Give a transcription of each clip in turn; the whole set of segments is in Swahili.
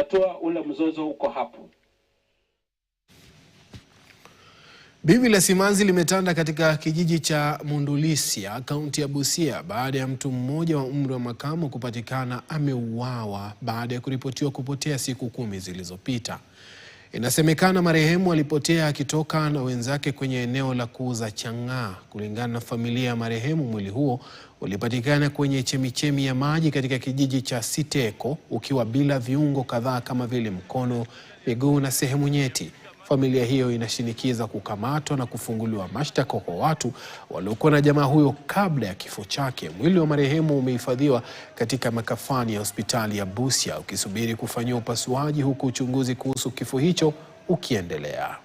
kutatua ule mzozo uko hapo. Biwi la simanzi limetanda katika kijiji cha Mundulisia, kaunti ya Busia, baada ya mtu mmoja wa umri wa makamo kupatikana ameuawa baada ya kuripotiwa kupotea siku 10 zilizopita. Inasemekana marehemu alipotea akitoka na wenzake kwenye eneo la kuuza chang'aa. Kulingana na familia ya marehemu, mwili huo ulipatikana kwenye chemichemi ya maji katika kijiji cha Siteko ukiwa bila viungo kadhaa kama vile mkono, miguu na sehemu nyeti. Familia hiyo inashinikiza kukamatwa na kufunguliwa mashtaka kwa watu waliokuwa na jamaa huyo kabla ya kifo chake. Mwili wa marehemu umehifadhiwa katika makafani ya hospitali ya Busia ukisubiri kufanyiwa upasuaji, huku uchunguzi kuhusu kifo hicho ukiendelea.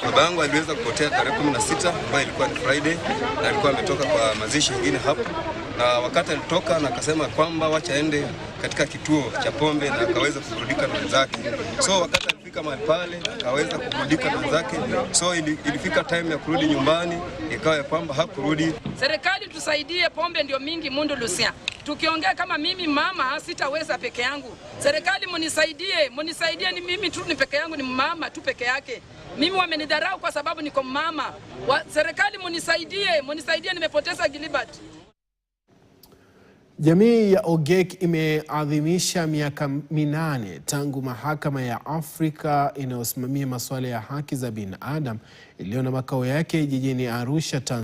Baba yangu aliweza kupotea tarehe 16 ambayo ilikuwa ni Friday, na alikuwa ametoka kwa mazishi mengine hapo, na wakati alitoka na akasema kwamba wacha aende katika kituo cha pombe na akaweza kuburudika na wenzake. So wakati alifika mahali pale akaweza kuburudika na wenzake, so ilifika time ya kurudi nyumbani, ikawa ya kwamba hakurudi. Serikali tusaidie, pombe ndio mingi Mundulisia. Tukiongea kama mimi mama sitaweza peke yangu. Serikali munisaidie, ni mimi tu ni peke yangu, ni mama tu peke yake. Mimi wamenidharau kwa sababu niko mama. Serikali munisaidie, nimepoteza Gilbert. Jamii ya Ogek imeadhimisha miaka 8 tangu mahakama ya Afrika inayosimamia masuala ya haki za binadamu iliyo na makao yake jijini Arusha, Tanzania